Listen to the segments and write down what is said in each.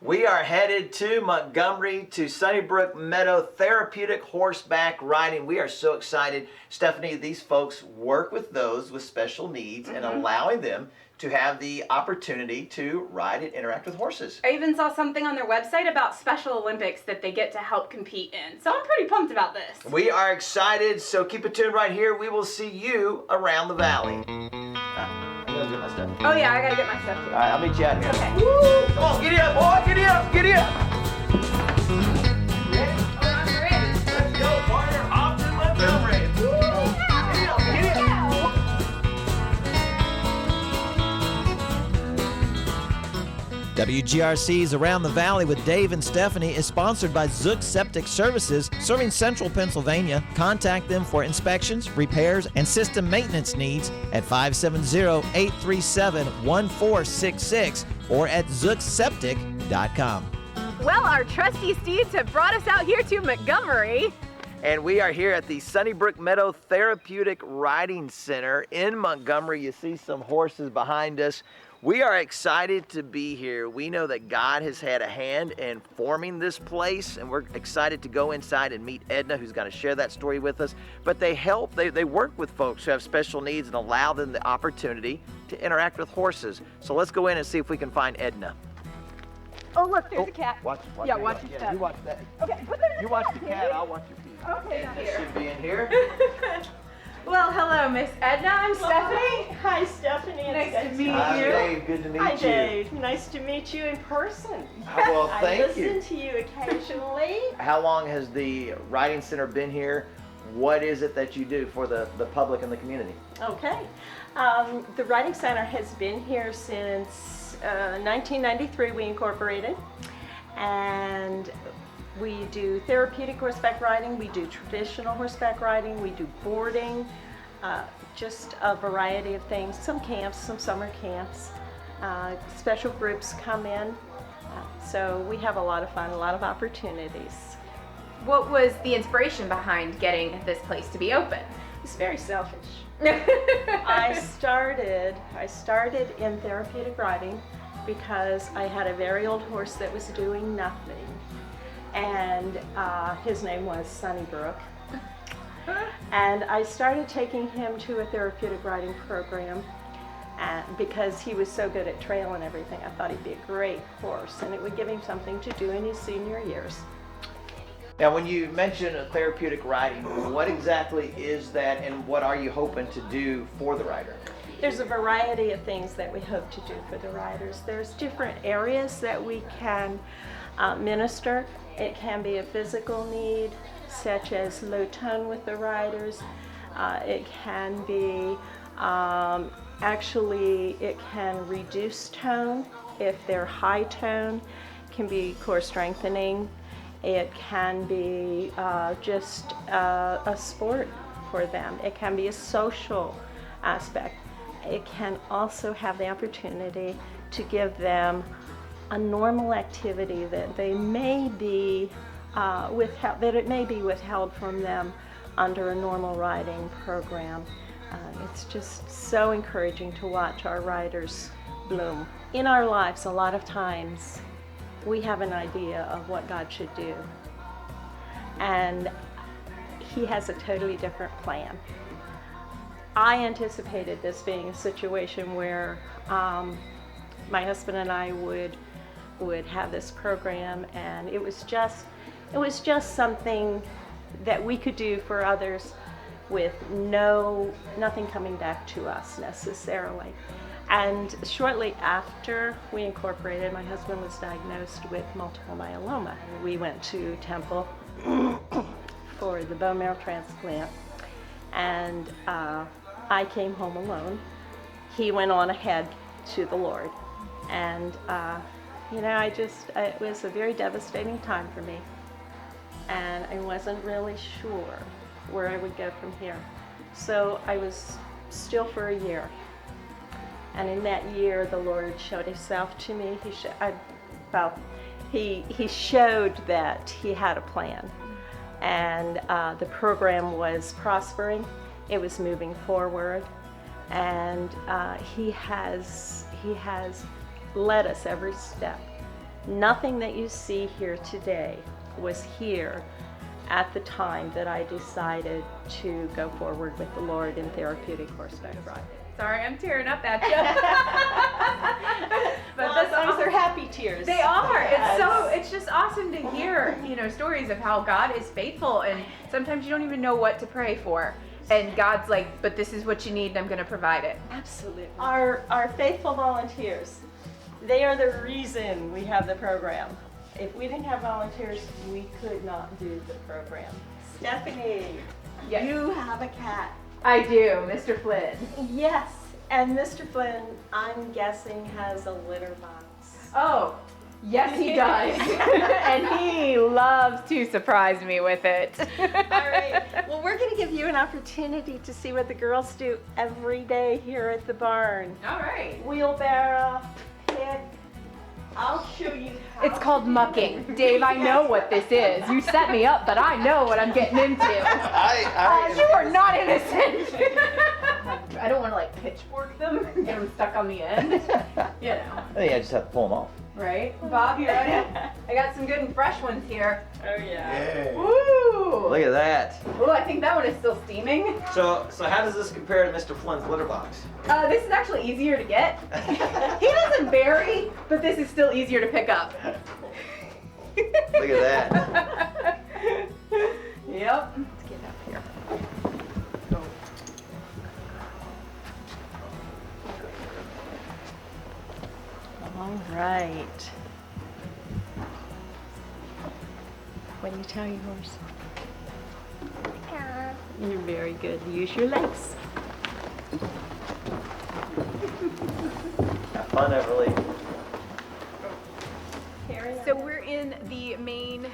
We are headed to Montgomery to SunnyBrook Meadows Therapeutic Horseback Riding. We are so excited. Stephanie, these folks work with those with special needs and allowing them to have the opportunity to ride and interact with horses. I even saw something on their website about Special Olympics that they get to help compete in. So I'm pretty pumped about this. We are excited, so keep it tuned right here. We will see you around the valley. I gotta get my stuff. Oh yeah, I gotta get my stuff too. All right, I'll meet you out here. Okay. Woo! Come on, giddy up, boy, giddy up, giddy up. Ready? I'm ready. Let's go, partner. Off to Montgomery. Woo! Giddy up, giddy up. WGRC's Around the Valley with Dave and Stephanie is sponsored by Zook Septic Services, serving central Pennsylvania. Contact them for inspections, repairs, and system maintenance needs at 570-837-1466 or at zookseptic.com. Well, our trusty steeds have brought us out here to Montgomery. And we are here at the SunnyBrook Meadows Therapeutic Riding Center in Montgomery. You see some horses behind us. We are excited to be here. We know that God has had a hand in forming this place, and we're excited to go inside and meet Edna, who's going to share that story with us. But they work with folks who have special needs and allow them the opportunity to interact with horses. So let's go in and see if we can find Edna. Oh, look, there's a cat. Watch Yeah, watch your cat. You watch that. Okay, put them in You the watch cat, the Andy. cat, I'll watch your feet. Okay, Edna here. should be in here. Well, hello, Miss Edna. I'm Stephanie. Hi, Stephanie. Nice to meet Hi, you. Dave. Good to meet Hi, you. Dave. Nice to meet you in person. Well, I thank you. listen to you occasionally. How long has the Riding Center been here? What is it that you do for the public and the community? Okay. The Riding Center has been here since 1993. We incorporated, and we do therapeutic horseback riding, we do traditional horseback riding, we do boarding, just a variety of things, some camps, some summer camps. Special groups come in, so we have a lot of fun, a lot of opportunities. What was the inspiration behind getting this place to be open? It's very selfish. I started in therapeutic riding because I had a very old horse that was doing nothing. And his name was SunnyBrook. And I started taking him to a therapeutic riding program because he was so good at trail and everything. I thought he'd be a great horse, and it would give him something to do in his senior years. Now, when you mention therapeutic riding, what exactly is that, and what are you hoping to do for the rider? There's a variety of things that we hope to do for the riders. There's different areas that we can minister. It can be a physical need, such as low tone with the riders. It can be, it can reduce tone. If they're high tone, it can be core strengthening. It can be just a sport for them. It can be a social aspect. It can also have the opportunity to give them a normal activity that they may be withheld from them under a normal riding program. It's just so encouraging to watch our riders bloom. In our lives, a lot of times, we have an idea of what God should do, and He has a totally different plan. I anticipated this being a situation where my husband and I would have this program, and it was just something that we could do for others with nothing coming back to us necessarily. And shortly after we incorporated, my husband was diagnosed with multiple myeloma. We went to Temple for the bone marrow transplant, and I came home alone. He went on ahead to the Lord, and it was a very devastating time for me, and I wasn't really sure where I would go from here. So I was still for a year. And in that year, the Lord showed Himself to me. He showed that He had a plan, and the program was prospering. It was moving forward, and He has led us every step Nothing that you see here today was here at the time that I decided to go forward with the Lord in therapeutic horseback riding. Sorry, I'm tearing up at you. But those are happy tears. They are. Yes. It's just awesome to hear, stories of how God is faithful, and sometimes you don't even know what to pray for. And God's like, but this is what you need and I'm going to provide it. Absolutely. Our faithful volunteers, they are the reason we have the program. If we didn't have volunteers, we could not do the program. Stephanie, Yes. you have a cat. I do, Mr. Flynn. Yes, and Mr. Flynn, I'm guessing, has a litter box. Oh, yes he does. And he loves to surprise me with it. All right, well, we're going to give you an opportunity to see what the girls do every day here at the barn. All right. Wheelbarrow, pick. I'll show you how. It's called mucking. Dave, I know what this is. You set me up, but I know what I'm getting into. You are not innocent. I don't want to pitchfork them and get them stuck on the end. I think I just have to pull them off. Right? Bob, you ready? I got some good and fresh ones here. Oh, yeah. Woo! Look at that. Ooh, I think that one is still steaming. So how does this compare to Mr. Flynn's litter box? This is actually easier to get. He doesn't vary, but this is still easier to pick up. Look at that. Yep. Let's get up here. All right. What do you tell your horse? You're very good. Use your legs. Have fun, Everly. So we're in the main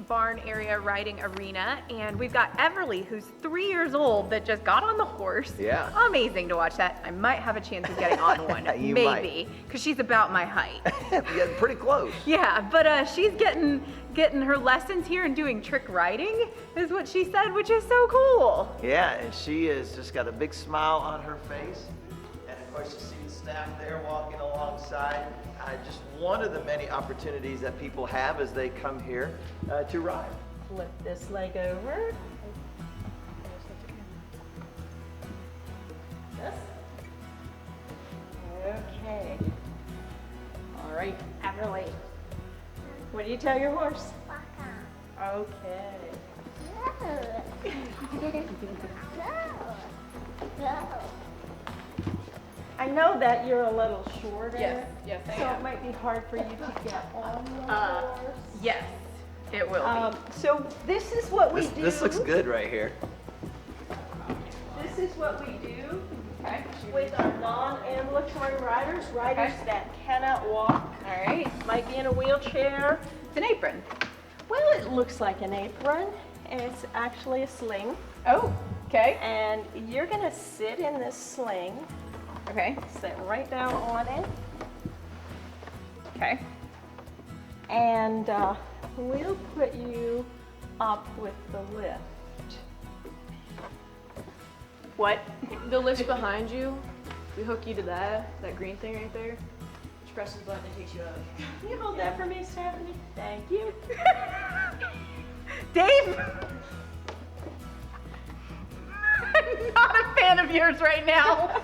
barn area riding arena, and we've got Everly, who's 3 years old, that just got on the horse. Yeah. Amazing to watch that. I might have a chance of getting on one. You Maybe, because she's about my height. Yeah, pretty close. Yeah, but she's getting her lessons here and doing trick riding, is what she said, which is so cool. Yeah, and she has just got a big smile on her face. And of course, you see the staff there walking alongside. Just one of the many opportunities that people have as they come here to ride. Flip this leg over. This. Okay. All right, Everly. What do you tell your horse? Okay. I know that you're a little shorter. Yes, I So am. it might be hard for you to get on the horse. Yes, it will be. So this is what we do. This looks good right here. This is what we do Okay. with our non-ambulatory riders, that cannot walk, All right. might be in a wheelchair. It's an apron. Well, it looks like an apron. It's actually a sling. Oh, okay. And you're gonna sit in this sling, Okay. sit right down on it, Okay. and we'll put you up with the lift. What? The lift behind you, we hook you to that green thing right there. Just press the button and takes you up. Can you hold that for me, Stephanie? Thank you. Dave! I'm not a fan of yours right now.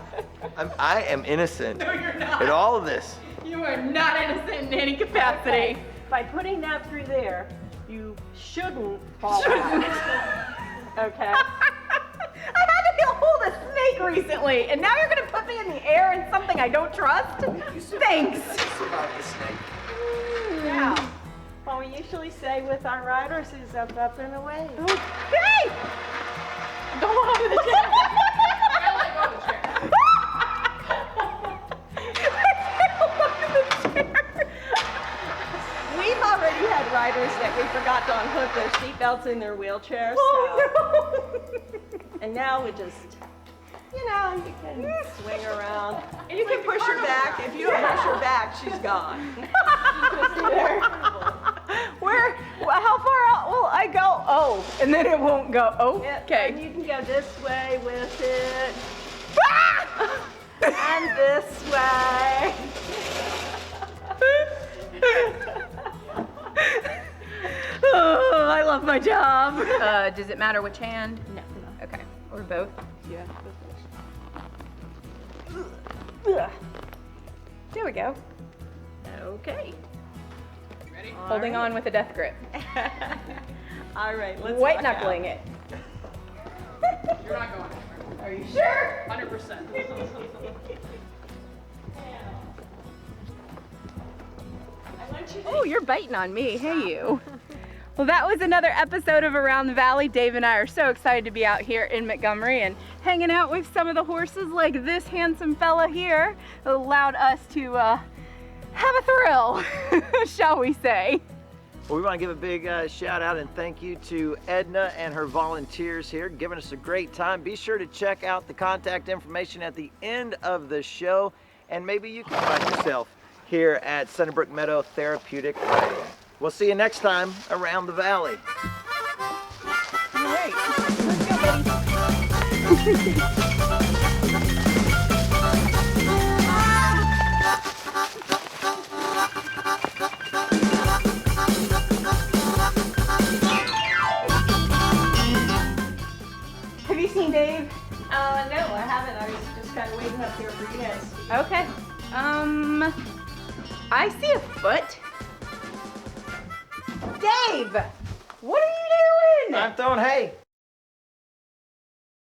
I am innocent No, you're not. in all of this. You are not innocent in any capacity. By putting that through there, you shouldn't fall out. Okay? I had to hold a snake recently, and now you're gonna put me in the air in something I don't trust? Thanks. Survived the snake. Yeah. What we usually say with our riders is up, up, and away. Hey! Don't hold on to the chair. I'll let go of the chair. We've already had riders that we forgot to unhook their seatbelts in their wheelchairs. Oh, And now we just, you can swing around. And you can push her back. If you don't push her back, she's gone. How far out will I go? Oh, and then it won't go. Oh, And okay. you can go this way with it, Ah! and this way. off my job. Does it matter which hand? No. Okay, or both? Yeah. There we go. Okay. Ready? Holding on with a death grip. All right, let's White walk knuckling out. it. You're not going anywhere. Are you sure? 100%. Oh, you're biting on me. Hey, you. Well, that was another episode of Around the Valley. Dave and I are so excited to be out here in Montgomery and hanging out with some of the horses like this handsome fella here. It allowed us to have a thrill, shall we say. Well, we want to give a big shout out and thank you to Edna and her volunteers here, giving us a great time. Be sure to check out the contact information at the end of the show, and maybe you can find yourself here at SunnyBrook Meadows Therapeutic Riding. We'll see you next time around the valley. All right, let's go, buddy. Have you seen Dave? No, I haven't. I was just kind of waiting up here for you guys. Okay. I see a foot. Dave, what are you doing? I'm throwing hay.